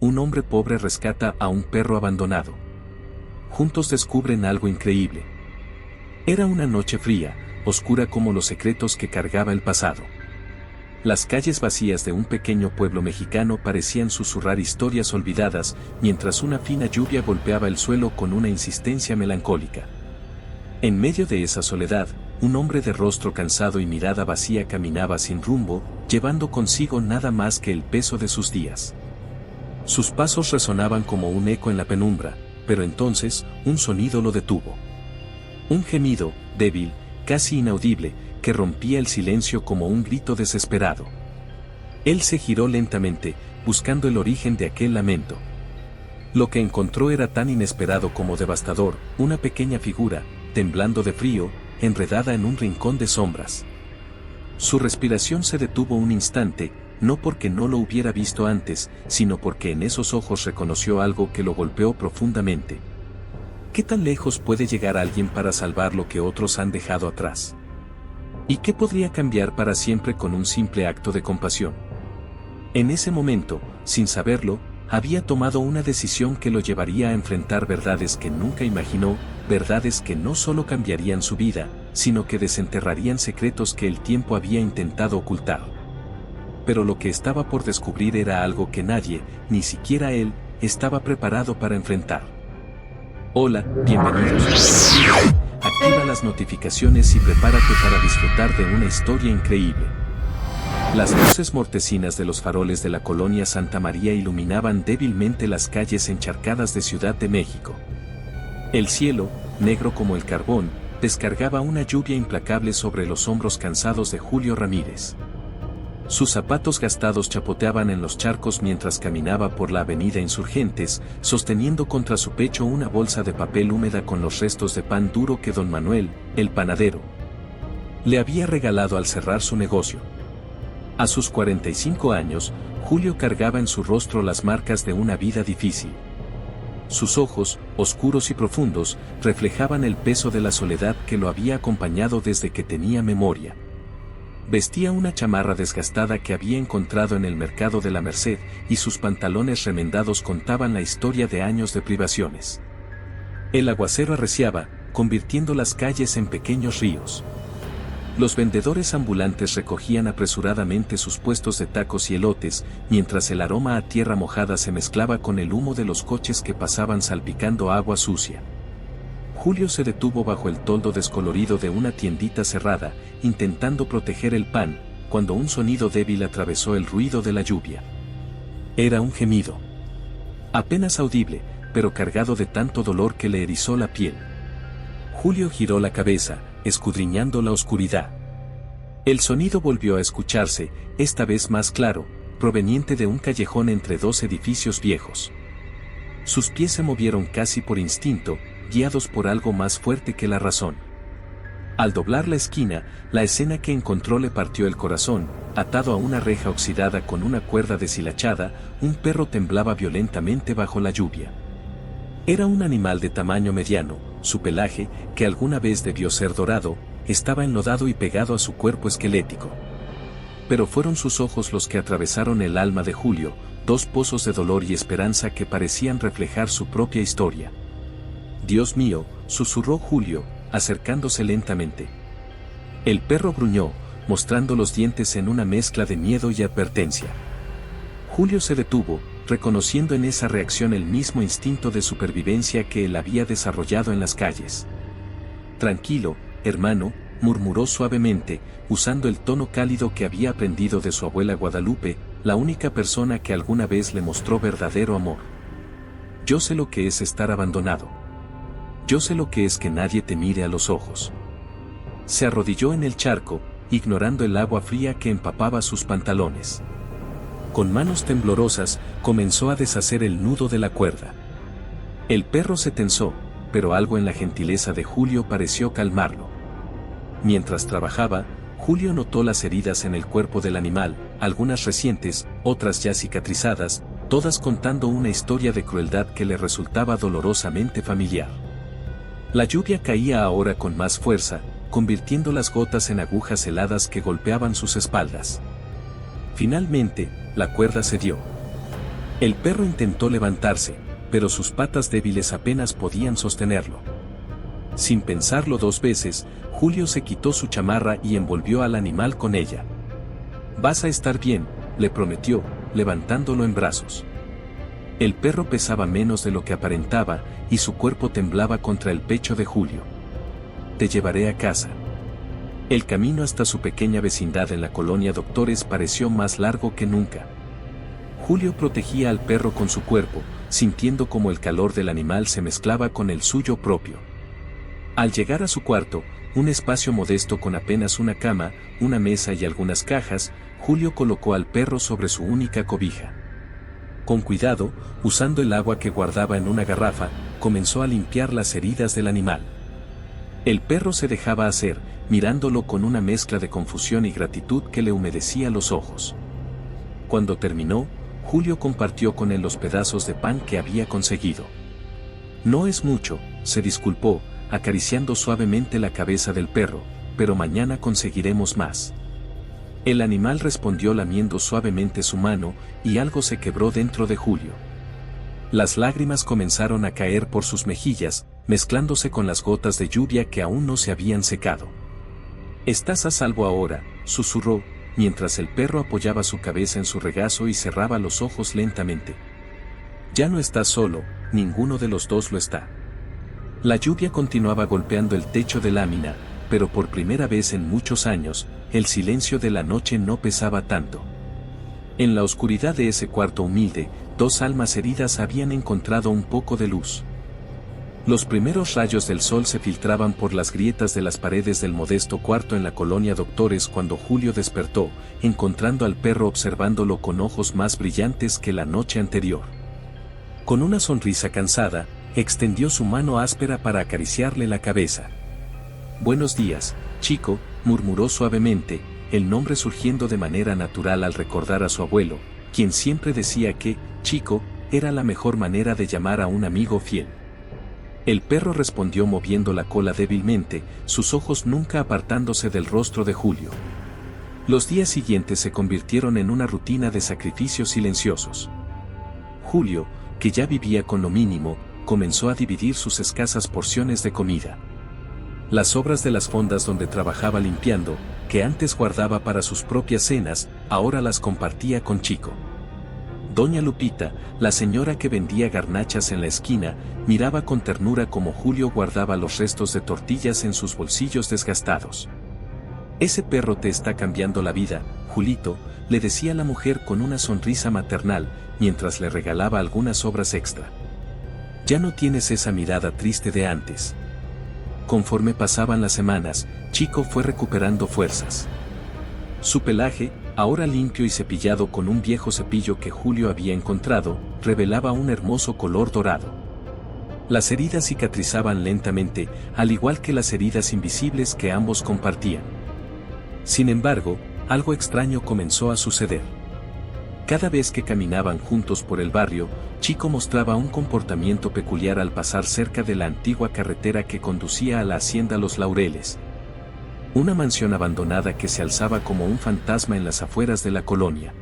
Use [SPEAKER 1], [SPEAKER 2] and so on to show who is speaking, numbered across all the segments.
[SPEAKER 1] un hombre pobre rescata a un perro abandonado. Juntos descubren algo increíble. Era una noche fría, oscura como los secretos que cargaba el pasado. Las calles vacías de un pequeño pueblo mexicano parecían susurrar historias olvidadas, mientras una fina lluvia golpeaba el suelo con una insistencia melancólica. En medio de esa soledad, un hombre de rostro cansado y mirada vacía caminaba sin rumbo, llevando consigo nada más que el peso de sus días. Sus pasos resonaban como un eco en la penumbra, pero entonces, un sonido lo detuvo. Un gemido, débil, casi inaudible, que rompía el silencio como un grito desesperado. Él se giró lentamente, buscando el origen de aquel lamento. Lo que encontró era tan inesperado como devastador, una pequeña figura, temblando de frío, enredada en un rincón de sombras. Su respiración se detuvo un instante, no porque no lo hubiera visto antes, sino porque en esos ojos reconoció algo que lo golpeó profundamente. ¿Qué tan lejos puede llegar alguien para salvar lo que otros han dejado atrás? ¿Y qué podría cambiar para siempre con un simple acto de compasión? En ese momento, sin saberlo, había tomado una decisión que lo llevaría a enfrentar verdades que nunca imaginó, verdades que no solo cambiarían su vida, sino que desenterrarían secretos que el tiempo había intentado ocultar. Pero lo que estaba por descubrir era algo que nadie, ni siquiera él, estaba preparado para enfrentar. Hola, bienvenidos. Activa las notificaciones y prepárate para disfrutar de una historia increíble. Las luces mortecinas de los faroles de la colonia Santa María iluminaban débilmente las calles encharcadas de Ciudad de México. El cielo, negro como el carbón, descargaba una lluvia implacable sobre los hombros cansados de Julio Ramírez. Sus zapatos gastados chapoteaban en los charcos mientras caminaba por la avenida Insurgentes, sosteniendo contra su pecho una bolsa de papel húmeda con los restos de pan duro que don Manuel, el panadero, le había regalado al cerrar su negocio. A sus 45 años, Julio cargaba en su rostro las marcas de una vida difícil. Sus ojos, oscuros y profundos, reflejaban el peso de la soledad que lo había acompañado desde que tenía memoria. Vestía una chamarra desgastada que había encontrado en el mercado de la Merced, y sus pantalones remendados contaban la historia de años de privaciones. El aguacero arreciaba, convirtiendo las calles en pequeños ríos. Los vendedores ambulantes recogían apresuradamente sus puestos de tacos y elotes, mientras el aroma a tierra mojada se mezclaba con el humo de los coches que pasaban salpicando agua sucia. Julio se detuvo bajo el toldo descolorido de una tiendita cerrada, intentando proteger el pan, cuando un sonido débil atravesó el ruido de la lluvia. Era un gemido. Apenas audible, pero cargado de tanto dolor que le erizó la piel. Julio giró la cabeza, escudriñando la oscuridad. El sonido volvió a escucharse, esta vez más claro, proveniente de un callejón entre dos edificios viejos. Sus pies se movieron casi por instinto, guiados por algo más fuerte que la razón. Al doblar la esquina, la escena que encontró le partió el corazón. Atado a una reja oxidada con una cuerda deshilachada, un perro temblaba violentamente bajo la lluvia. Era un animal de tamaño mediano, su pelaje, que alguna vez debió ser dorado, estaba enlodado y pegado a su cuerpo esquelético. Pero fueron sus ojos los que atravesaron el alma de Julio, dos pozos de dolor y esperanza que parecían reflejar su propia historia. «Dios mío», susurró Julio, acercándose lentamente. El perro gruñó, mostrando los dientes en una mezcla de miedo y advertencia. Julio se detuvo, reconociendo en esa reacción el mismo instinto de supervivencia que él había desarrollado en las calles. «Tranquilo, hermano», murmuró suavemente, usando el tono cálido que había aprendido de su abuela Guadalupe, la única persona que alguna vez le mostró verdadero amor. «Yo sé lo que es estar abandonado. Yo sé lo que es que nadie te mire a los ojos». Se arrodilló en el charco, ignorando el agua fría que empapaba sus pantalones. Con manos temblorosas, comenzó a deshacer el nudo de la cuerda. El perro se tensó, pero algo en la gentileza de Julio pareció calmarlo. Mientras trabajaba, Julio notó las heridas en el cuerpo del animal, algunas recientes, otras ya cicatrizadas, todas contando una historia de crueldad que le resultaba dolorosamente familiar. La lluvia caía ahora con más fuerza, convirtiendo las gotas en agujas heladas que golpeaban sus espaldas. Finalmente, la cuerda cedió. El perro intentó levantarse, pero sus patas débiles apenas podían sostenerlo. Sin pensarlo dos veces, Julio se quitó su chamarra y envolvió al animal con ella. «Vas a estar bien», le prometió, levantándolo en brazos. El perro pesaba menos de lo que aparentaba, y su cuerpo temblaba contra el pecho de Julio. «Te llevaré a casa». El camino hasta su pequeña vecindad en la colonia Doctores pareció más largo que nunca. Julio protegía al perro con su cuerpo, sintiendo como el calor del animal se mezclaba con el suyo propio. Al llegar a su cuarto, un espacio modesto con apenas una cama, una mesa y algunas cajas, Julio colocó al perro sobre su única cobija. Con cuidado, usando el agua que guardaba en una garrafa, comenzó a limpiar las heridas del animal. El perro se dejaba hacer, mirándolo con una mezcla de confusión y gratitud que le humedecía los ojos. Cuando terminó, Julio compartió con él los pedazos de pan que había conseguido. «No es mucho», se disculpó, acariciando suavemente la cabeza del perro, «pero mañana conseguiremos más». El animal respondió lamiendo suavemente su mano, y algo se quebró dentro de Julio. Las lágrimas comenzaron a caer por sus mejillas, mezclándose con las gotas de lluvia que aún no se habían secado. «Estás a salvo ahora», susurró, mientras el perro apoyaba su cabeza en su regazo y cerraba los ojos lentamente. «Ya no estás solo, ninguno de los dos lo está». La lluvia continuaba golpeando el techo de lámina, pero por primera vez en muchos años, el silencio de la noche no pesaba tanto. En la oscuridad de ese cuarto humilde, dos almas heridas habían encontrado un poco de luz. Los primeros rayos del sol se filtraban por las grietas de las paredes del modesto cuarto en la colonia Doctores cuando Julio despertó, encontrando al perro observándolo con ojos más brillantes que la noche anterior. Con una sonrisa cansada, extendió su mano áspera para acariciarle la cabeza. «Buenos días, chico», murmuró suavemente, el nombre surgiendo de manera natural al recordar a su abuelo, quien siempre decía que, chico, era la mejor manera de llamar a un amigo fiel. El perro respondió moviendo la cola débilmente, sus ojos nunca apartándose del rostro de Julio. Los días siguientes se convirtieron en una rutina de sacrificios silenciosos. Julio, que ya vivía con lo mínimo, comenzó a dividir sus escasas porciones de comida. Las sobras de las fondas donde trabajaba limpiando, que antes guardaba para sus propias cenas, ahora las compartía con Chico. Doña Lupita, la señora que vendía garnachas en la esquina, miraba con ternura como Julio guardaba los restos de tortillas en sus bolsillos desgastados. «Ese perro te está cambiando la vida, Julito», le decía la mujer con una sonrisa maternal, mientras le regalaba algunas sobras extra. «Ya no tienes esa mirada triste de antes». Conforme pasaban las semanas, Chico fue recuperando fuerzas. Su pelaje, ahora limpio y cepillado con un viejo cepillo que Julio había encontrado, revelaba un hermoso color dorado. Las heridas cicatrizaban lentamente, al igual que las heridas invisibles que ambos compartían. Sin embargo, algo extraño comenzó a suceder. Cada vez que caminaban juntos por el barrio, Chico mostraba un comportamiento peculiar al pasar cerca de la antigua carretera que conducía a la hacienda Los Laureles. Una mansión abandonada que se alzaba como un fantasma en las afueras de la colonia.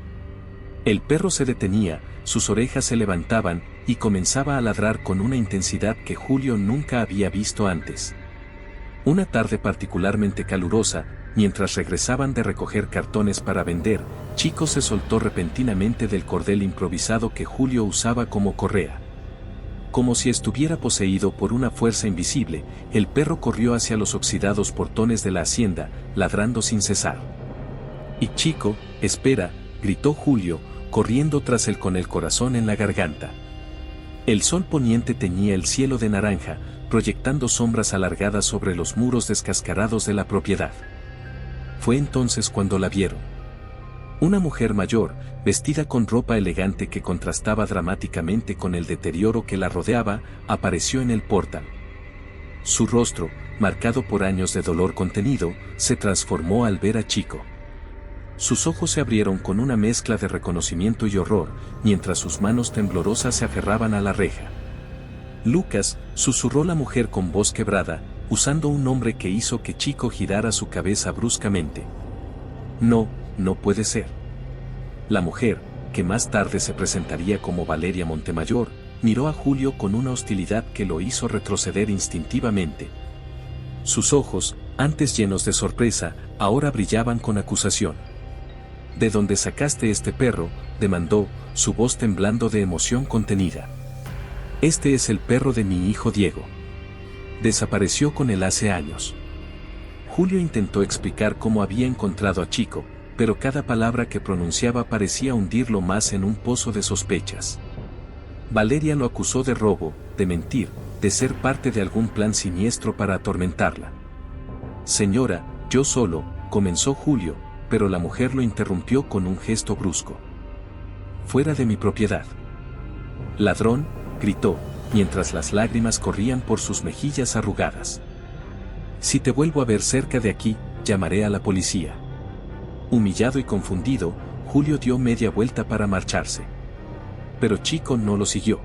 [SPEAKER 1] El perro se detenía, sus orejas se levantaban, y comenzaba a ladrar con una intensidad que Julio nunca había visto antes. Una tarde particularmente calurosa, mientras regresaban de recoger cartones para vender, Chico se soltó repentinamente del cordel improvisado que Julio usaba como correa. Como si estuviera poseído por una fuerza invisible, el perro corrió hacia los oxidados portones de la hacienda, ladrando sin cesar. «Y Chico, espera», gritó Julio, corriendo tras él con el corazón en la garganta. El sol poniente teñía el cielo de naranja, proyectando sombras alargadas sobre los muros descascarados de la propiedad. Fue entonces cuando la vieron. Una mujer mayor, vestida con ropa elegante que contrastaba dramáticamente con el deterioro que la rodeaba, apareció en el portal. Su rostro, marcado por años de dolor contenido, se transformó al ver a Chico. Sus ojos se abrieron con una mezcla de reconocimiento y horror, mientras sus manos temblorosas se aferraban a la reja. «Lucas», susurró la mujer con voz quebrada, usando un nombre que hizo que Chico girara su cabeza bruscamente. «No, no puede ser». La mujer, que más tarde se presentaría como Valeria Montemayor, miró a Julio con una hostilidad que lo hizo retroceder instintivamente. Sus ojos, antes llenos de sorpresa, ahora brillaban con acusación. ¿De dónde sacaste este perro?, demandó, su voz temblando de emoción contenida. Este es el perro de mi hijo Diego. Desapareció con él hace años. Julio intentó explicar cómo había encontrado a Chico, pero cada palabra que pronunciaba parecía hundirlo más en un pozo de sospechas. Valeria lo acusó de robo, de mentir, de ser parte de algún plan siniestro para atormentarla. Señora, yo solo, comenzó Julio, pero la mujer lo interrumpió con un gesto brusco. Fuera de mi propiedad. Ladrón, gritó, mientras las lágrimas corrían por sus mejillas arrugadas. Si te vuelvo a ver cerca de aquí, llamaré a la policía. Humillado y confundido, Julio dio media vuelta para marcharse. Pero Chico no lo siguió.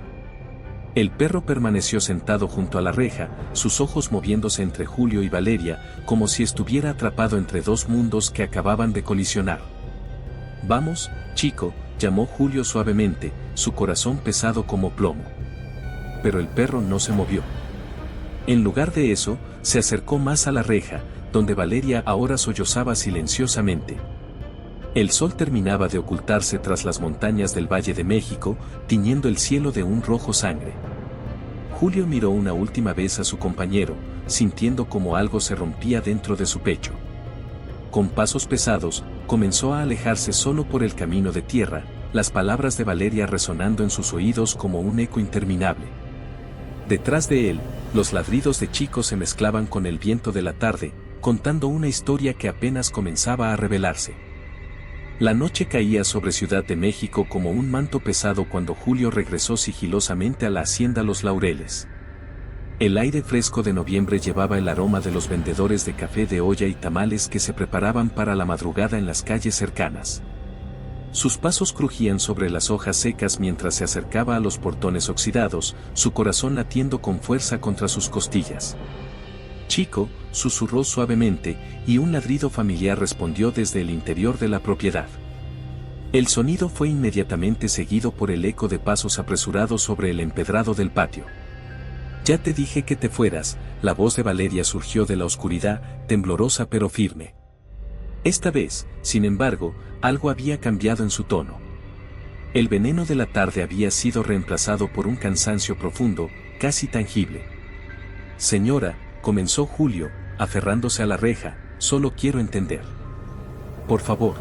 [SPEAKER 1] El perro permaneció sentado junto a la reja, sus ojos moviéndose entre Julio y Valeria, como si estuviera atrapado entre dos mundos que acababan de colisionar. Vamos, Chico, llamó Julio suavemente, su corazón pesado como plomo. Pero el perro no se movió. En lugar de eso, se acercó más a la reja, donde Valeria ahora sollozaba silenciosamente. El sol terminaba de ocultarse tras las montañas del Valle de México, tiñendo el cielo de un rojo sangre. Julio miró una última vez a su compañero, sintiendo como algo se rompía dentro de su pecho. Con pasos pesados, comenzó a alejarse solo por el camino de tierra, las palabras de Valeria resonando en sus oídos como un eco interminable. Detrás de él, los ladridos de Chico se mezclaban con el viento de la tarde, contando una historia que apenas comenzaba a revelarse. La noche caía sobre Ciudad de México como un manto pesado cuando Julio regresó sigilosamente a la hacienda Los Laureles. El aire fresco de noviembre llevaba el aroma de los vendedores de café de olla y tamales que se preparaban para la madrugada en las calles cercanas. Sus pasos crujían sobre las hojas secas mientras se acercaba a los portones oxidados, su corazón latiendo con fuerza contra sus costillas. Chico, susurró suavemente, y un ladrido familiar respondió desde el interior de la propiedad. El sonido fue inmediatamente seguido por el eco de pasos apresurados sobre el empedrado del patio. Ya te dije que te fueras, la voz de Valeria surgió de la oscuridad, temblorosa pero firme. Esta vez, sin embargo, algo había cambiado en su tono. El veneno de la tarde había sido reemplazado por un cansancio profundo, casi tangible. Señora, comenzó Julio, aferrándose a la reja, solo quiero entender. Por favor.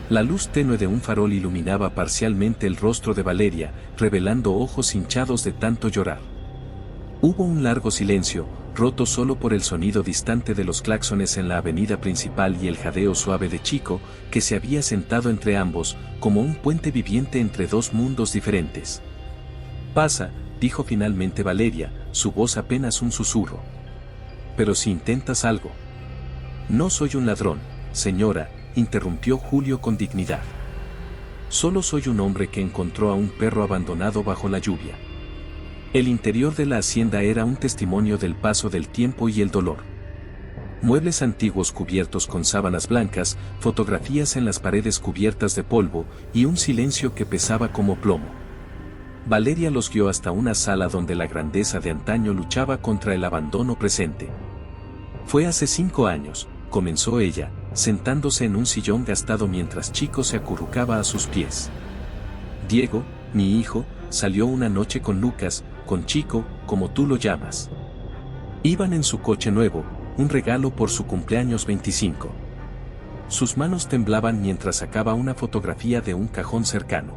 [SPEAKER 1] La luz tenue de un farol iluminaba parcialmente el rostro de Valeria, revelando ojos hinchados de tanto llorar. Hubo un largo silencio, roto solo por el sonido distante de los claxones en la avenida principal y el jadeo suave de Chico, que se había sentado entre ambos, como un puente viviente entre dos mundos diferentes. Pasa, dijo finalmente Valeria, su voz apenas un susurro. Pero si intentas algo. No soy un ladrón, señora, interrumpió Julio con dignidad. Solo soy un hombre que encontró a un perro abandonado bajo la lluvia. El interior de la hacienda era un testimonio del paso del tiempo y el dolor. Muebles antiguos cubiertos con sábanas blancas, fotografías en las paredes cubiertas de polvo, y un silencio que pesaba como plomo. Valeria los guió hasta una sala donde la grandeza de antaño luchaba contra el abandono presente. Fue hace 5 años, comenzó ella, sentándose en un sillón gastado mientras Chico se acurrucaba a sus pies. Diego, mi hijo, salió una noche con Lucas, con Chico, como tú lo llamas. Iban en su coche nuevo, un regalo por su cumpleaños 25. Sus manos temblaban mientras sacaba una fotografía de un cajón cercano.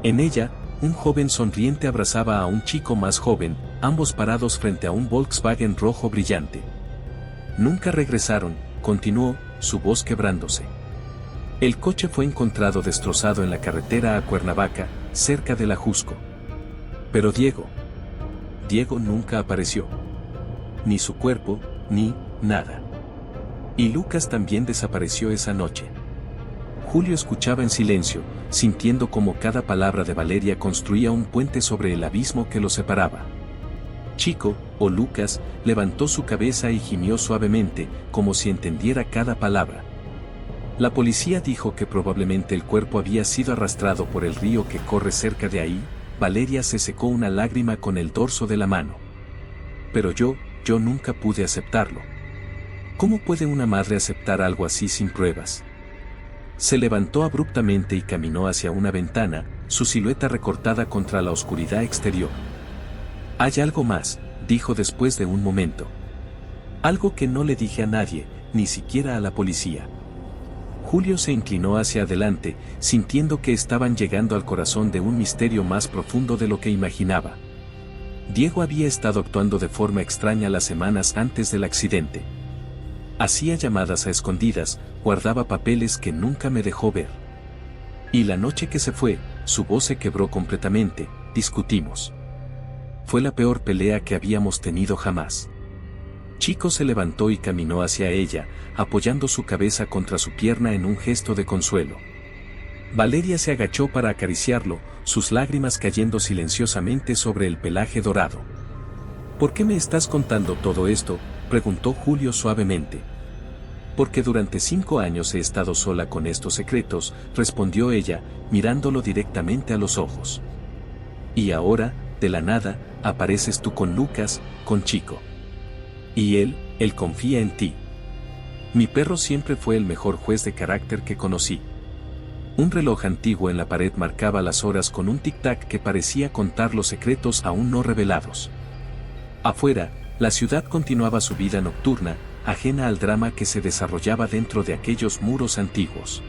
[SPEAKER 1] En ella, un joven sonriente abrazaba a un chico más joven, ambos parados frente a un Volkswagen rojo brillante. Nunca regresaron, continuó, su voz quebrándose. El coche fue encontrado destrozado en la carretera a Cuernavaca, cerca del Ajusco. Pero Diego nunca apareció. Ni su cuerpo, ni nada. Y Lucas también desapareció esa noche. Julio escuchaba en silencio, sintiendo como cada palabra de Valeria construía un puente sobre el abismo que los separaba. Chico, o Lucas, levantó su cabeza y gimió suavemente, como si entendiera cada palabra. La policía dijo que probablemente el cuerpo había sido arrastrado por el río que corre cerca de ahí. Valeria se secó una lágrima con el dorso de la mano. Pero yo nunca pude aceptarlo. ¿Cómo puede una madre aceptar algo así sin pruebas? Se levantó abruptamente y caminó hacia una ventana, su silueta recortada contra la oscuridad exterior. Hay algo más, dijo después de un momento. Algo que no le dije a nadie, ni siquiera a la policía. Julio se inclinó hacia adelante, sintiendo que estaban llegando al corazón de un misterio más profundo de lo que imaginaba. Diego había estado actuando de forma extraña las semanas antes del accidente. Hacía llamadas a escondidas, guardaba papeles que nunca me dejó ver. Y la noche que se fue, su voz se quebró completamente, discutimos. Fue la peor pelea que habíamos tenido jamás. Chico se levantó y caminó hacia ella, apoyando su cabeza contra su pierna en un gesto de consuelo. Valeria se agachó para acariciarlo, sus lágrimas cayendo silenciosamente sobre el pelaje dorado. ¿Por qué me estás contando todo esto?, preguntó Julio suavemente. Porque durante 5 años he estado sola con estos secretos, respondió ella, mirándolo directamente a los ojos. Y ahora, de la nada, apareces tú con Lucas, con Chico. Y él confía en ti. Mi perro siempre fue el mejor juez de carácter que conocí. Un reloj antiguo en la pared marcaba las horas con un tic-tac que parecía contar los secretos aún no revelados. Afuera, la ciudad continuaba su vida nocturna, ajena al drama que se desarrollaba dentro de aquellos muros antiguos.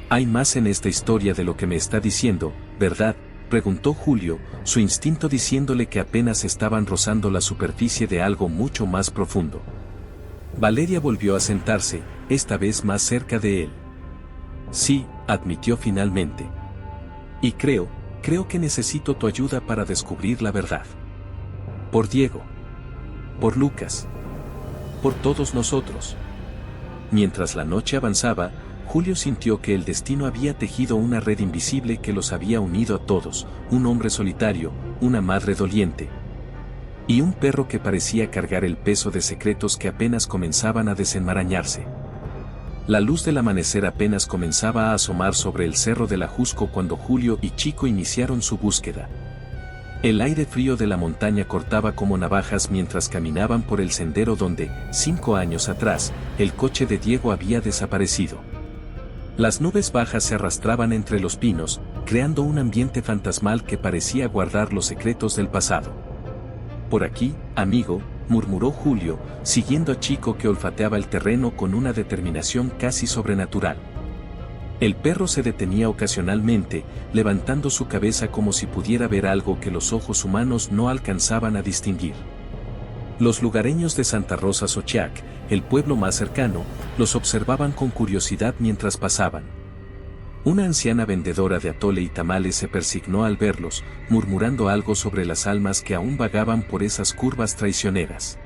[SPEAKER 1] Hay más en esta historia de lo que me está diciendo, ¿verdad?, preguntó Julio, su instinto diciéndole que apenas estaban rozando la superficie de algo mucho más profundo. Valeria volvió a sentarse, esta vez más cerca de él. Sí, admitió finalmente. Y creo que necesito tu ayuda para descubrir la verdad. Por Diego. Por Lucas. Por todos nosotros. Mientras la noche avanzaba, Julio sintió que el destino había tejido una red invisible que los había unido a todos, un hombre solitario, una madre doliente. Y un perro que parecía cargar el peso de secretos que apenas comenzaban a desenmarañarse. La luz del amanecer apenas comenzaba a asomar sobre el cerro del Ajusco cuando Julio y Chico iniciaron su búsqueda. El aire frío de la montaña cortaba como navajas mientras caminaban por el sendero donde, 5 años atrás, el coche de Diego había desaparecido. Las nubes bajas se arrastraban entre los pinos, creando un ambiente fantasmal que parecía guardar los secretos del pasado. Por aquí, amigo, murmuró Julio, siguiendo a Chico que olfateaba el terreno con una determinación casi sobrenatural. El perro se detenía ocasionalmente, levantando su cabeza como si pudiera ver algo que los ojos humanos no alcanzaban a distinguir. Los lugareños de Santa Rosa Xochiac, el pueblo más cercano, los observaban con curiosidad mientras pasaban. Una anciana vendedora de atole y tamales se persignó al verlos, murmurando algo sobre las almas que aún vagaban por esas curvas traicioneras.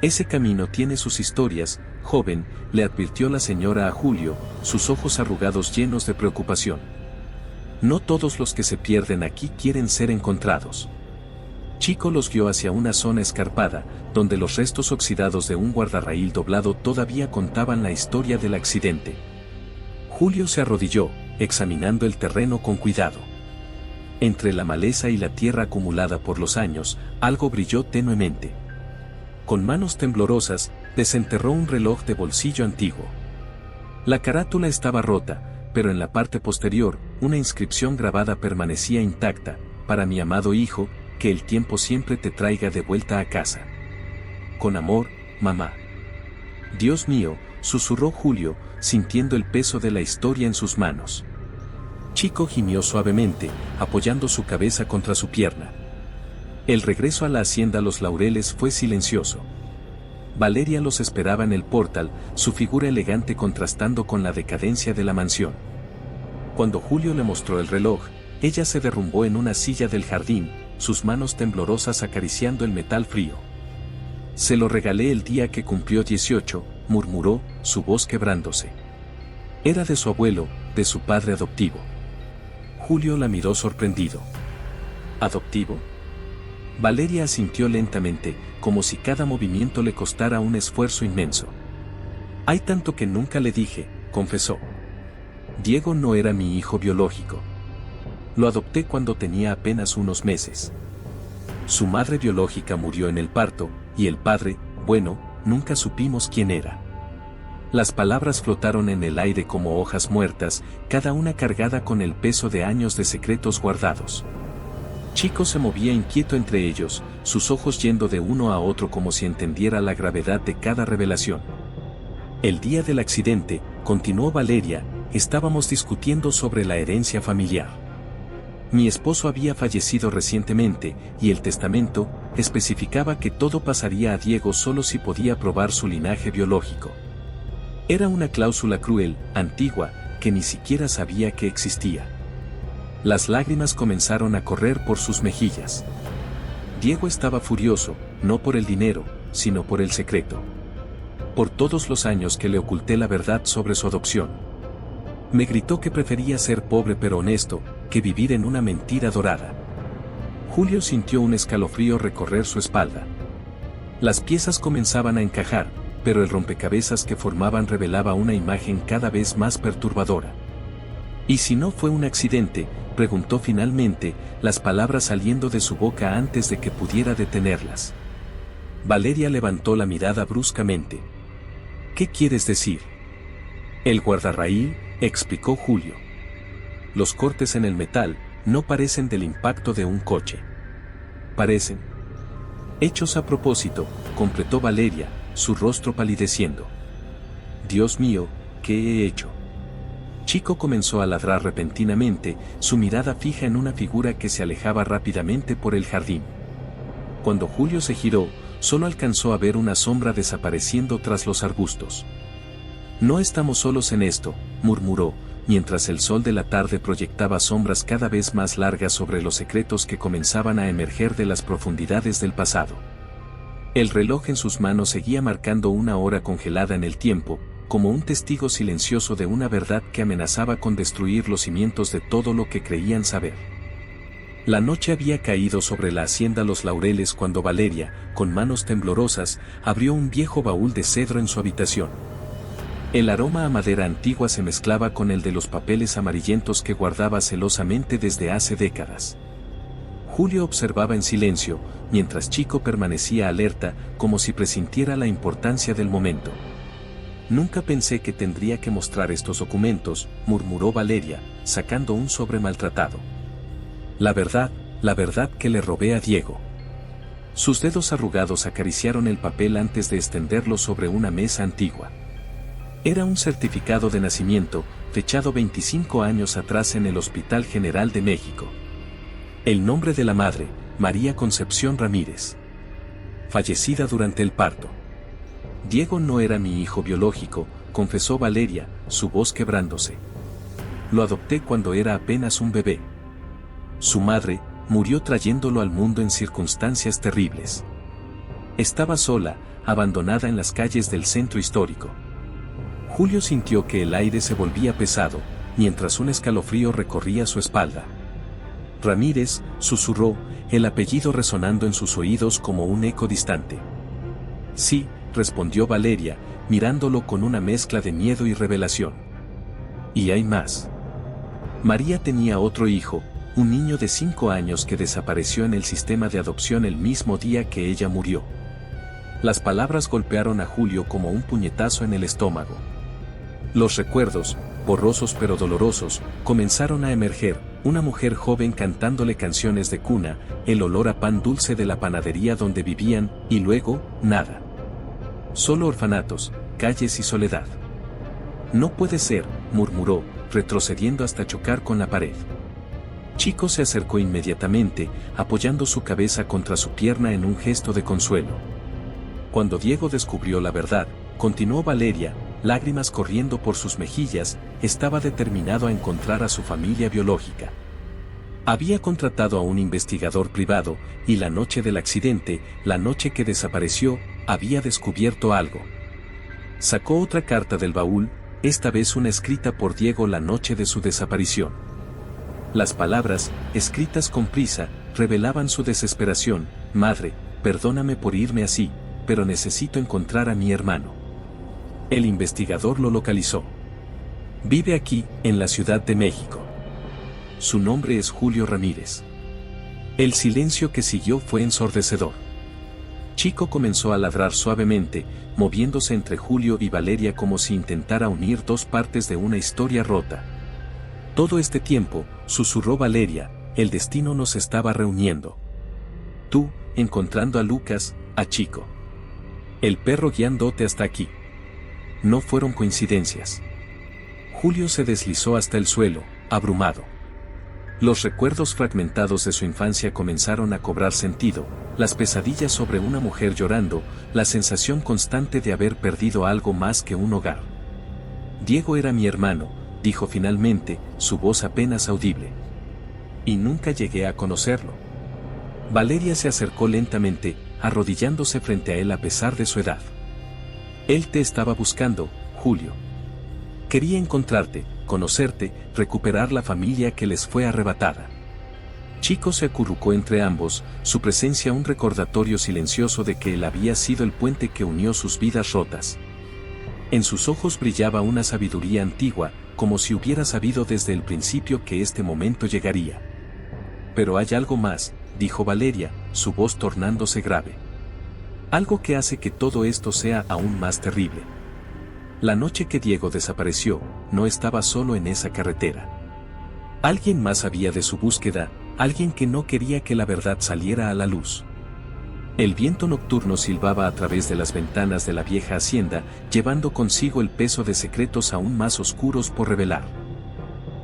[SPEAKER 1] Ese camino tiene sus historias, joven, le advirtió la señora a Julio, sus ojos arrugados llenos de preocupación. No todos los que se pierden aquí quieren ser encontrados. Chico los guió hacia una zona escarpada, donde los restos oxidados de un guardarraíl doblado todavía contaban la historia del accidente. Julio se arrodilló, examinando el terreno con cuidado. Entre la maleza y la tierra acumulada por los años, algo brilló tenuemente. Con manos temblorosas, desenterró un reloj de bolsillo antiguo. La carátula estaba rota, pero en la parte posterior, una inscripción grabada permanecía intacta: para mi amado hijo, que el tiempo siempre te traiga de vuelta a casa. Con amor, mamá. Dios mío, susurró Julio, sintiendo el peso de la historia en sus manos. Chico gimió suavemente, apoyando su cabeza contra su pierna. El regreso a la hacienda Los Laureles fue silencioso. Valeria los esperaba en el portal, su figura elegante contrastando con la decadencia de la mansión. Cuando Julio le mostró el reloj, ella se derrumbó en una silla del jardín, sus manos temblorosas acariciando el metal frío. Se lo regalé el día que cumplió 18, murmuró, su voz quebrándose. Era de su abuelo, de su padre adoptivo. Julio la miró sorprendido. ¿Adoptivo? Valeria asintió lentamente, como si cada movimiento le costara un esfuerzo inmenso. Hay tanto que nunca le dije, confesó. Diego no era mi hijo biológico. Lo adopté cuando tenía apenas unos meses. Su madre biológica murió en el parto, y el padre, bueno, nunca supimos quién era. Las palabras flotaron en el aire como hojas muertas, cada una cargada con el peso de años de secretos guardados. Chico se movía inquieto entre ellos, sus ojos yendo de uno a otro como si entendiera la gravedad de cada revelación. El día del accidente, continuó Valeria, estábamos discutiendo sobre la herencia familiar. Mi esposo había fallecido recientemente, y el testamento especificaba que todo pasaría a Diego solo si podía probar su linaje biológico. Era una cláusula cruel, antigua, que ni siquiera sabía que existía. Las lágrimas comenzaron a correr por sus mejillas. Diego estaba furioso, no por el dinero, sino por el secreto. Por todos los años que le oculté la verdad sobre su adopción. Me gritó que prefería ser pobre pero honesto, que vivir en una mentira dorada. Julio sintió un escalofrío recorrer su espalda. Las piezas comenzaban a encajar, pero el rompecabezas que formaban revelaba una imagen cada vez más perturbadora. ¿Y si no fue un accidente?, preguntó finalmente, las palabras saliendo de su boca antes de que pudiera detenerlas. Valeria levantó la mirada bruscamente. ¿Qué quieres decir? El guardarraíl, explicó Julio. Los cortes en el metal no parecen del impacto de un coche. Parecen hechos a propósito, completó Valeria, su rostro palideciendo. Dios mío, ¿qué he hecho? Chico comenzó a ladrar repentinamente, su mirada fija en una figura que se alejaba rápidamente por el jardín. Cuando Julio se giró, solo alcanzó a ver una sombra desapareciendo tras los arbustos. No estamos solos en esto, murmuró, mientras el sol de la tarde proyectaba sombras cada vez más largas sobre los secretos que comenzaban a emerger de las profundidades del pasado. El reloj en sus manos seguía marcando una hora congelada en el tiempo, como un testigo silencioso de una verdad que amenazaba con destruir los cimientos de todo lo que creían saber. La noche había caído sobre la hacienda Los Laureles cuando Valeria, con manos temblorosas, abrió un viejo baúl de cedro en su habitación. El aroma a madera antigua se mezclaba con el de los papeles amarillentos que guardaba celosamente desde hace décadas. Julio observaba en silencio, mientras Chico permanecía alerta, como si presintiera la importancia del momento. Nunca pensé que tendría que mostrar estos documentos, murmuró Valeria, sacando un sobre maltratado. La verdad que le robé a Diego. Sus dedos arrugados acariciaron el papel antes de extenderlo sobre una mesa antigua. Era un certificado de nacimiento, fechado 25 años atrás en el Hospital General de México. El nombre de la madre, María Concepción Ramírez. Fallecida durante el parto. Diego no era mi hijo biológico, confesó Valeria, su voz quebrándose. Lo adopté cuando era apenas un bebé. Su madre murió trayéndolo al mundo en circunstancias terribles. Estaba sola, abandonada en las calles del centro histórico. Julio sintió que el aire se volvía pesado, mientras un escalofrío recorría su espalda. Ramírez, susurró, el apellido resonando en sus oídos como un eco distante. Sí, respondió Valeria, mirándolo con una mezcla de miedo y revelación. Y hay más. María tenía otro hijo, un niño de 5 años que desapareció en el sistema de adopción el mismo día que ella murió. Las palabras golpearon a Julio como un puñetazo en el estómago. Los recuerdos, borrosos pero dolorosos, comenzaron a emerger, una mujer joven cantándole canciones de cuna, el olor a pan dulce de la panadería donde vivían, y luego, nada. Solo orfanatos, calles y soledad. No puede ser, murmuró, retrocediendo hasta chocar con la pared. Chico se acercó inmediatamente, apoyando su cabeza contra su pierna en un gesto de consuelo. Cuando Diego descubrió la verdad, continuó Valeria, lágrimas corriendo por sus mejillas, estaba determinado a encontrar a su familia biológica. Había contratado a un investigador privado, y la noche del accidente, la noche que desapareció, había descubierto algo. Sacó otra carta del baúl, esta vez una escrita por Diego la noche de su desaparición. Las palabras, escritas con prisa, revelaban su desesperación. Madre, perdóname por irme así, pero necesito encontrar a mi hermano. El investigador lo localizó. Vive aquí, en la Ciudad de México. Su nombre es Julio Ramírez. El silencio que siguió fue ensordecedor. Chico comenzó a ladrar suavemente, moviéndose entre Julio y Valeria como si intentara unir dos partes de una historia rota. Todo este tiempo, susurró Valeria, el destino nos estaba reuniendo. Tú, encontrando a Lucas, a Chico. El perro guiándote hasta aquí. No fueron coincidencias. Julio se deslizó hasta el suelo, abrumado. Los recuerdos fragmentados de su infancia comenzaron a cobrar sentido, las pesadillas sobre una mujer llorando, la sensación constante de haber perdido algo más que un hogar. Diego era mi hermano, dijo finalmente, su voz apenas audible. Y nunca llegué a conocerlo. Valeria se acercó lentamente, arrodillándose frente a él a pesar de su edad. Él te estaba buscando, Julio. Quería encontrarte, conocerte, recuperar la familia que les fue arrebatada. Chico se acurrucó entre ambos, su presencia un recordatorio silencioso de que él había sido el puente que unió sus vidas rotas. En sus ojos brillaba una sabiduría antigua, como si hubiera sabido desde el principio que este momento llegaría. Pero hay algo más, dijo Valeria, su voz tornándose grave. Algo que hace que todo esto sea aún más terrible. La noche que Diego desapareció, no estaba solo en esa carretera. Alguien más sabía de su búsqueda, alguien que no quería que la verdad saliera a la luz. El viento nocturno silbaba a través de las ventanas de la vieja hacienda, llevando consigo el peso de secretos aún más oscuros por revelar.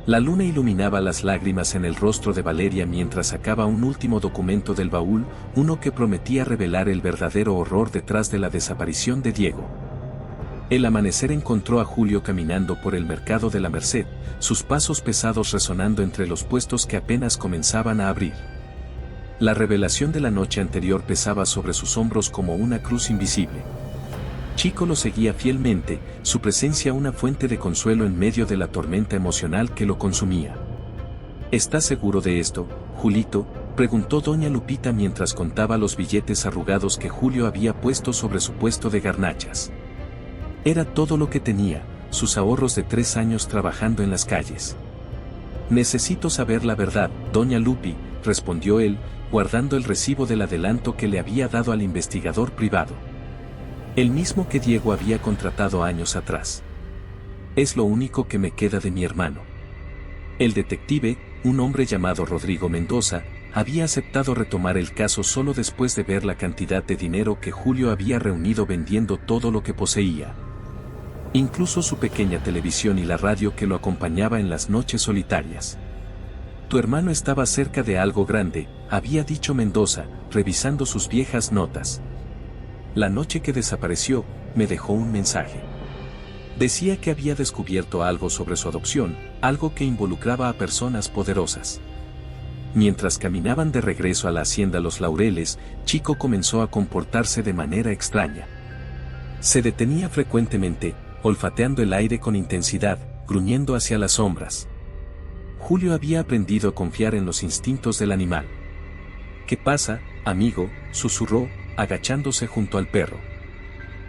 [SPEAKER 1] La luna iluminaba las lágrimas en el rostro de Valeria mientras sacaba un último documento del baúl, uno que prometía revelar el verdadero horror detrás de la desaparición de Diego. El amanecer encontró a Julio caminando por el mercado de la Merced, sus pasos pesados resonando entre los puestos que apenas comenzaban a abrir. La revelación de la noche anterior pesaba sobre sus hombros como una cruz invisible. Chico lo seguía fielmente, su presencia una fuente de consuelo en medio de la tormenta emocional que lo consumía. ¿Estás seguro de esto, Julito?, preguntó doña Lupita mientras contaba los billetes arrugados que Julio había puesto sobre su puesto de garnachas. Era todo lo que tenía, sus ahorros de 3 años trabajando en las calles. Necesito saber la verdad, doña Lupi, respondió él, guardando el recibo del adelanto que le había dado al investigador privado. El mismo que Diego había contratado años atrás. Es lo único que me queda de mi hermano. El detective, un hombre llamado Rodrigo Mendoza, había aceptado retomar el caso solo después de ver la cantidad de dinero que Julio había reunido vendiendo todo lo que poseía. Incluso su pequeña televisión y la radio que lo acompañaba en las noches solitarias. Tu hermano estaba cerca de algo grande, había dicho Mendoza, revisando sus viejas notas. La noche que desapareció, me dejó un mensaje. Decía que había descubierto algo sobre su adopción, algo que involucraba a personas poderosas. Mientras caminaban de regreso a la hacienda Los Laureles, Chico comenzó a comportarse de manera extraña. Se detenía frecuentemente, olfateando el aire con intensidad, gruñendo hacia las sombras. Julio había aprendido a confiar en los instintos del animal. ¿Qué pasa, amigo?, susurró, agachándose junto al perro.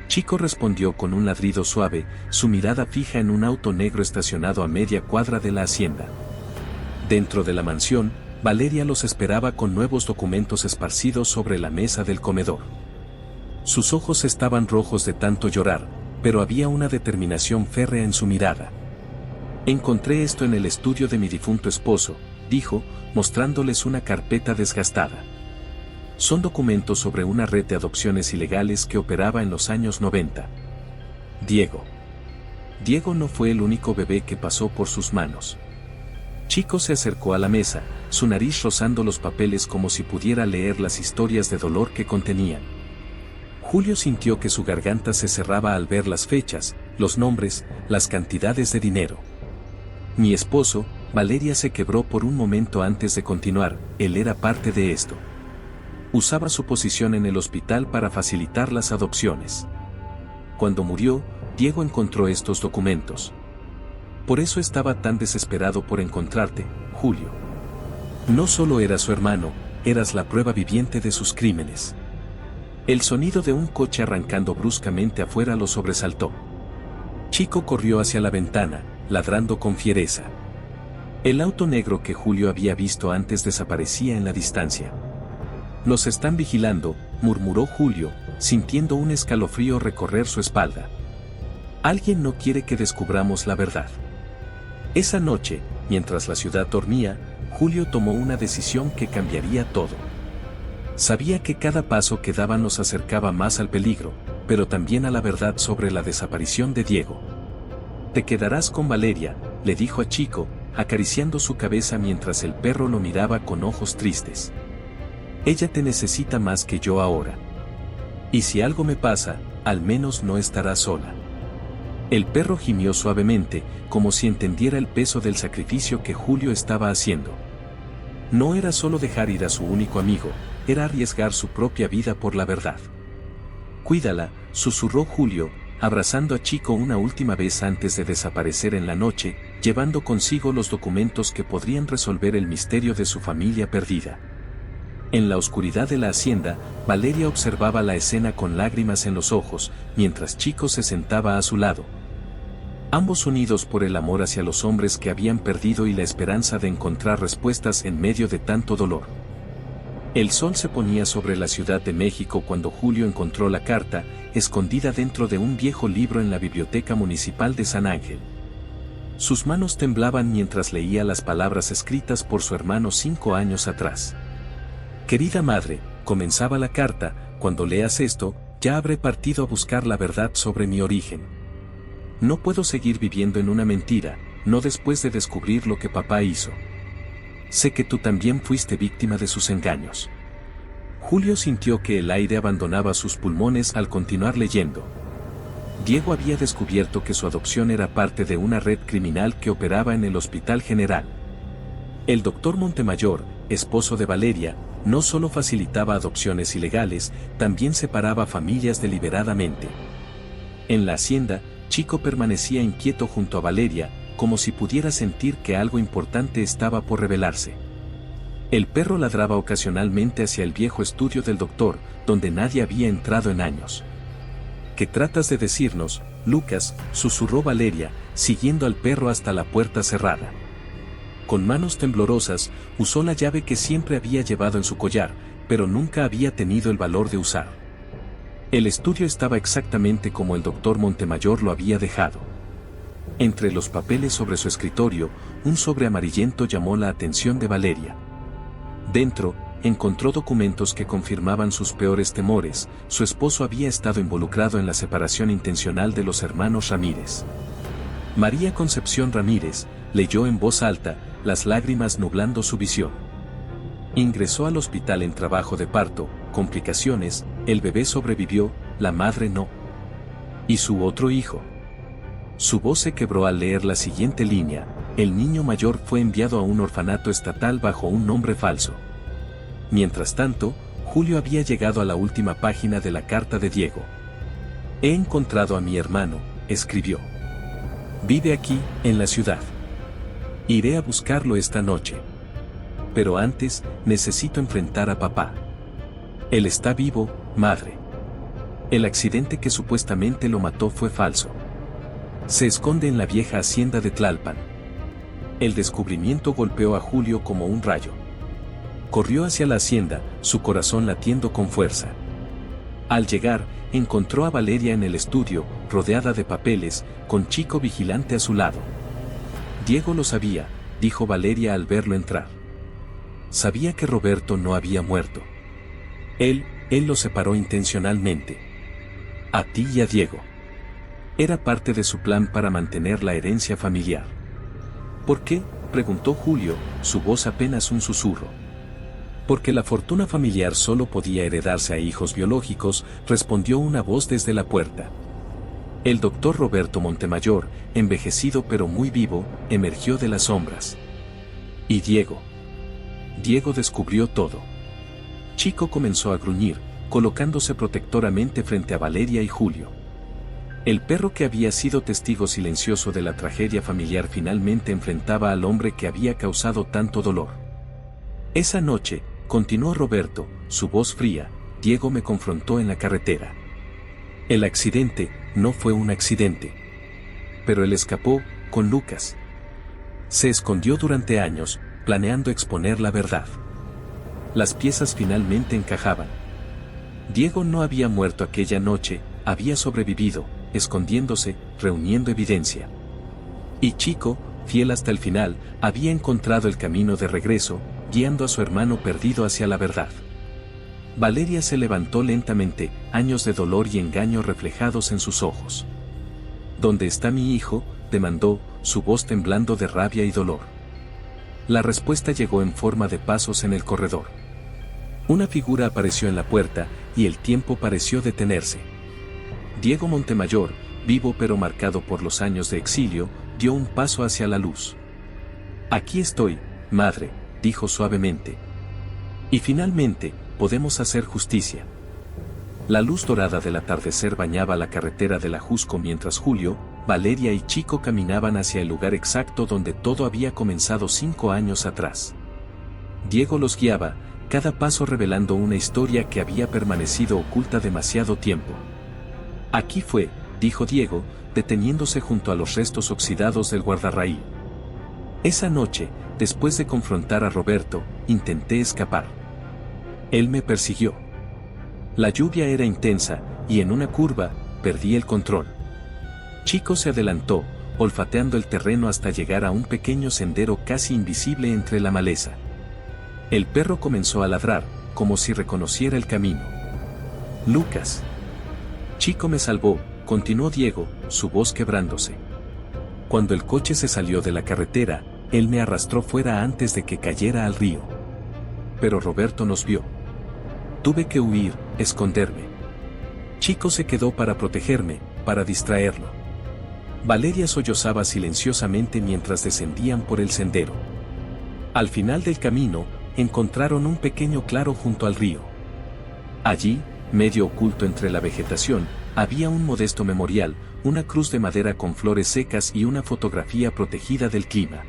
[SPEAKER 1] Chico respondió con un ladrido suave, su mirada fija en un auto negro estacionado a media cuadra de la hacienda. Dentro de la mansión, Valeria los esperaba con nuevos documentos esparcidos sobre la mesa del comedor. Sus ojos estaban rojos de tanto llorar, pero había una determinación férrea en su mirada. Encontré esto en el estudio de mi difunto esposo, dijo, mostrándoles una carpeta desgastada. Son documentos sobre una red de adopciones ilegales que operaba en los años 90. Diego. Diego no fue el único bebé que pasó por sus manos. Chico se acercó a la mesa, su nariz rozando los papeles como si pudiera leer las historias de dolor que contenían. Julio sintió que su garganta se cerraba al ver las fechas, los nombres, las cantidades de dinero. Mi esposo, Valeria se quebró por un momento antes de continuar, él era parte de esto. Usaba su posición en el hospital para facilitar las adopciones. Cuando murió, Diego encontró estos documentos. Por eso estaba tan desesperado por encontrarte, Julio. No solo eras su hermano, eras la prueba viviente de sus crímenes. El sonido de un coche arrancando bruscamente afuera lo sobresaltó. Chico corrió hacia la ventana, ladrando con fiereza. El auto negro que Julio había visto antes desaparecía en la distancia. «Nos están vigilando», murmuró Julio, sintiendo un escalofrío recorrer su espalda. «Alguien no quiere que descubramos la verdad». Esa noche, mientras la ciudad dormía, Julio tomó una decisión que cambiaría todo. Sabía que cada paso que daba nos acercaba más al peligro, pero también a la verdad sobre la desaparición de Diego. «Te quedarás con Valeria», le dijo a Chico, acariciando su cabeza mientras el perro lo miraba con ojos tristes. «Ella te necesita más que yo ahora. Y si algo me pasa, al menos no estarás sola». El perro gimió suavemente, como si entendiera el peso del sacrificio que Julio estaba haciendo. No era solo dejar ir a su único amigo, era arriesgar su propia vida por la verdad. «Cuídala», susurró Julio, abrazando a Chico una última vez antes de desaparecer en la noche, llevando consigo los documentos que podrían resolver el misterio de su familia perdida. En la oscuridad de la hacienda, Valeria observaba la escena con lágrimas en los ojos, mientras Chico se sentaba a su lado. Ambos unidos por el amor hacia los hombres que habían perdido y la esperanza de encontrar respuestas en medio de tanto dolor. El sol se ponía sobre la Ciudad de México cuando Julio encontró la carta, escondida dentro de un viejo libro en la Biblioteca Municipal de San Ángel. Sus manos temblaban mientras leía las palabras escritas por su hermano 5 años atrás. «Querida madre», comenzaba la carta, «cuando leas esto, ya habré partido a buscar la verdad sobre mi origen. No puedo seguir viviendo en una mentira, no después de descubrir lo que papá hizo. Sé que tú también fuiste víctima de sus engaños». Julio sintió que el aire abandonaba sus pulmones al continuar leyendo. Diego había descubierto que su adopción era parte de una red criminal que operaba en el Hospital General. El doctor Montemayor, esposo de Valeria, no solo facilitaba adopciones ilegales, también separaba familias deliberadamente. En la hacienda, Chico permanecía inquieto junto a Valeria, como si pudiera sentir que algo importante estaba por revelarse. El perro ladraba ocasionalmente hacia el viejo estudio del doctor, donde nadie había entrado en años. «¿Qué tratas de decirnos, Lucas?», susurró Valeria, siguiendo al perro hasta la puerta cerrada. Con manos temblorosas, usó la llave que siempre había llevado en su collar, pero nunca había tenido el valor de usar. El estudio estaba exactamente como el doctor Montemayor lo había dejado. Entre los papeles sobre su escritorio, un sobre amarillento llamó la atención de Valeria. Dentro, encontró documentos que confirmaban sus peores temores. Su esposo había estado involucrado en la separación intencional de los hermanos Ramírez. María Concepción Ramírez, leyó en voz alta, las lágrimas nublando su visión. Ingresó al hospital en trabajo de parto, complicaciones, el bebé sobrevivió, la madre no. ¿Y su otro hijo? Su voz se quebró al leer la siguiente línea: el niño mayor fue enviado a un orfanato estatal bajo un nombre falso. Mientras tanto, Julio había llegado a la última página de la carta de Diego. «He encontrado a mi hermano», escribió. «Vive aquí, en la ciudad. Iré a buscarlo esta noche. Pero antes, necesito enfrentar a papá. Él está vivo, madre. El accidente que supuestamente lo mató fue falso. Se esconde en la vieja hacienda de Tlalpan». El descubrimiento golpeó a Julio como un rayo. Corrió hacia la hacienda, su corazón latiendo con fuerza. Al llegar, encontró a Valeria en el estudio, rodeada de papeles, con Chico vigilante a su lado. «Diego lo sabía», dijo Valeria al verlo entrar. «Sabía que Roberto no había muerto. Él lo separó intencionalmente. A ti y a Diego. Era parte de su plan para mantener la herencia familiar». «¿Por qué?», preguntó Julio, su voz apenas un susurro. «Porque la fortuna familiar solo podía heredarse a hijos biológicos», respondió una voz desde la puerta. El doctor Roberto Montemayor, envejecido pero muy vivo, emergió de las sombras. «¿Y Diego?». «Diego descubrió todo». Chico comenzó a gruñir, colocándose protectoramente frente a Valeria y Julio. El perro que había sido testigo silencioso de la tragedia familiar finalmente enfrentaba al hombre que había causado tanto dolor. «Esa noche», continuó Roberto, su voz fría, «Diego me confrontó en la carretera. El accidente no fue un accidente. Pero él escapó, con Lucas. Se escondió durante años, planeando exponer la verdad. Las piezas finalmente encajaban. Diego no había muerto aquella noche, había sobrevivido, escondiéndose, reuniendo evidencia. Y Chico, fiel hasta el final, había encontrado el camino de regreso, guiando a su hermano perdido hacia la verdad. Valeria se levantó lentamente, años de dolor y engaño reflejados en sus ojos. ¿Dónde está mi hijo?, demandó, su voz temblando de rabia y dolor. La respuesta llegó en forma de pasos en el corredor. Una figura apareció en la puerta, y el tiempo pareció detenerse. Diego Montemayor, vivo pero marcado por los años de exilio, dio un paso hacia la luz. «Aquí estoy, madre», dijo suavemente. «Y finalmente, podemos hacer justicia». La luz dorada del atardecer bañaba la carretera del Ajusco mientras Julio, Valeria y Chico caminaban hacia el lugar exacto donde todo había comenzado 5 años atrás. Diego los guiaba, cada paso revelando una historia que había permanecido oculta demasiado tiempo. «Aquí fue», dijo Diego, deteniéndose junto a los restos oxidados del guardarraíl. «Esa noche, después de confrontar a Roberto, intenté escapar. Él me persiguió. La lluvia era intensa, y en una curva, perdí el control. Chico se adelantó, olfateando el terreno hasta llegar a un pequeño sendero casi invisible entre la maleza. El perro comenzó a ladrar, como si reconociera el camino. Lucas. Chico me salvó, continuó Diego, su voz quebrándose. Cuando el coche se salió de la carretera, él me arrastró fuera antes de que cayera al río. Pero Roberto nos vio. Tuve que huir, esconderme. Chico se quedó para protegerme, para distraerlo. Valeria sollozaba silenciosamente mientras descendían por el sendero. Al final del camino, encontraron un pequeño claro junto al río. Allí, medio oculto entre la vegetación, había un modesto memorial, una cruz de madera con flores secas y una fotografía protegida del clima.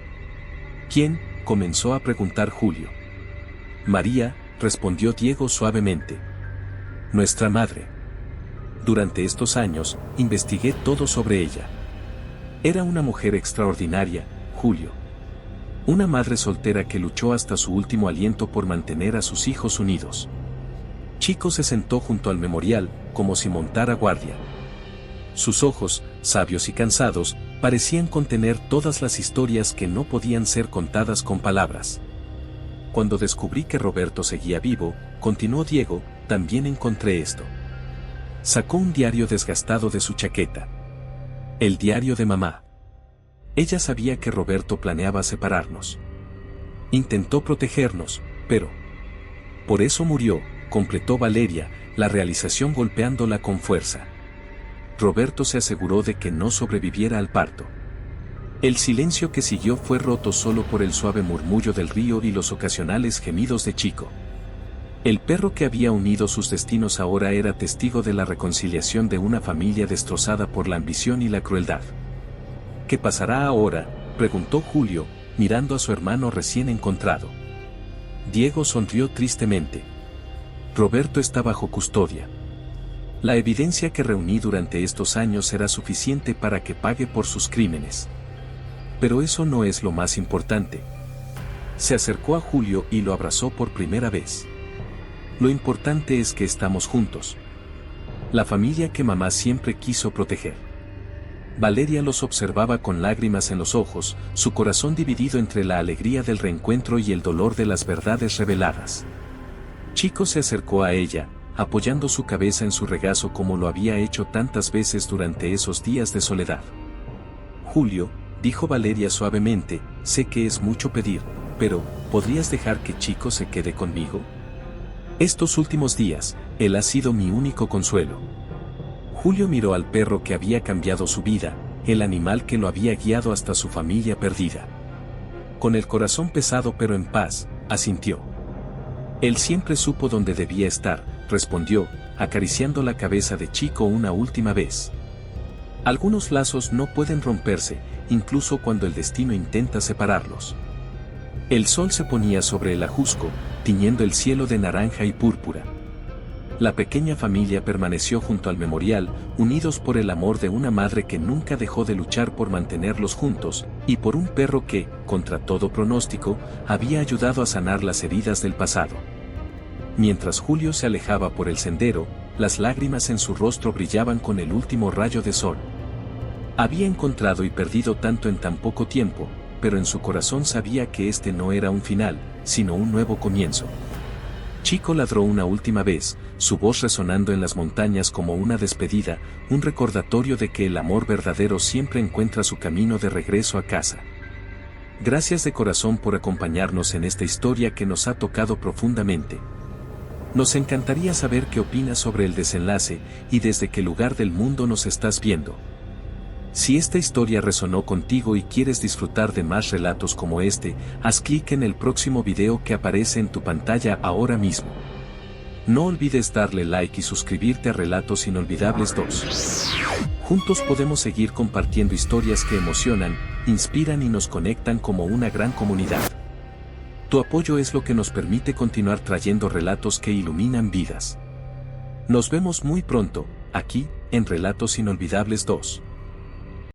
[SPEAKER 1] ¿Quién?, comenzó a preguntar Julio. María, respondió Diego suavemente. Nuestra madre. Durante estos años, investigué todo sobre ella. Era una mujer extraordinaria, Julio. Una madre soltera que luchó hasta su último aliento por mantener a sus hijos unidos. Chico se sentó junto al memorial, como si montara guardia. Sus ojos, sabios y cansados, parecían contener todas las historias que no podían ser contadas con palabras. Cuando descubrí que Roberto seguía vivo, continuó Diego, también encontré esto. Sacó un diario desgastado de su chaqueta. El diario de mamá. Ella sabía que Roberto planeaba separarnos. Intentó protegernos, pero... Por eso murió, completó Valeria, la realización golpeándola con fuerza. Roberto se aseguró de que no sobreviviera al parto. El silencio que siguió fue roto solo por el suave murmullo del río y los ocasionales gemidos de Chico. El perro que había unido sus destinos ahora era testigo de la reconciliación de una familia destrozada por la ambición y la crueldad. ¿Qué pasará ahora?, preguntó Julio, mirando a su hermano recién encontrado. Diego sonrió tristemente. Roberto está bajo custodia. La evidencia que reuní durante estos años será suficiente para que pague por sus crímenes. Pero eso no es lo más importante. Se acercó a Julio y lo abrazó por primera vez. Lo importante es que estamos juntos. La familia que mamá siempre quiso proteger. Valeria los observaba con lágrimas en los ojos, su corazón dividido entre la alegría del reencuentro y el dolor de las verdades reveladas. Chico se acercó a ella, apoyando su cabeza en su regazo como lo había hecho tantas veces durante esos días de soledad. Julio, dijo Valeria suavemente, sé que es mucho pedir, pero, ¿podrías dejar que Chico se quede conmigo? Estos últimos días, él ha sido mi único consuelo. Julio miró al perro que había cambiado su vida, el animal que lo había guiado hasta su familia perdida. Con el corazón pesado pero en paz, asintió. Él siempre supo dónde debía estar, respondió, acariciando la cabeza de Chico una última vez. Algunos lazos no pueden romperse, incluso cuando el destino intenta separarlos. El sol se ponía sobre el Ajusco, tiñendo el cielo de naranja y púrpura. La pequeña familia permaneció junto al memorial, unidos por el amor de una madre que nunca dejó de luchar por mantenerlos juntos, y por un perro que, contra todo pronóstico, había ayudado a sanar las heridas del pasado. Mientras Julio se alejaba por el sendero, las lágrimas en su rostro brillaban con el último rayo de sol. Había encontrado y perdido tanto en tan poco tiempo, pero en su corazón sabía que este no era un final, sino un nuevo comienzo. Chico ladró una última vez, su voz resonando en las montañas como una despedida, un recordatorio de que el amor verdadero siempre encuentra su camino de regreso a casa. Gracias de corazón por acompañarnos en esta historia que nos ha tocado profundamente. Nos encantaría saber qué opinas sobre el desenlace y desde qué lugar del mundo nos estás viendo. Si esta historia resonó contigo y quieres disfrutar de más relatos como este, haz clic en el próximo video que aparece en tu pantalla ahora mismo. No olvides darle like y suscribirte a Relatos Inolvidables 2. Juntos podemos seguir compartiendo historias que emocionan, inspiran y nos conectan como una gran comunidad. Tu apoyo es lo que nos permite continuar trayendo relatos que iluminan vidas. Nos vemos muy pronto, aquí, en Relatos Inolvidables 2.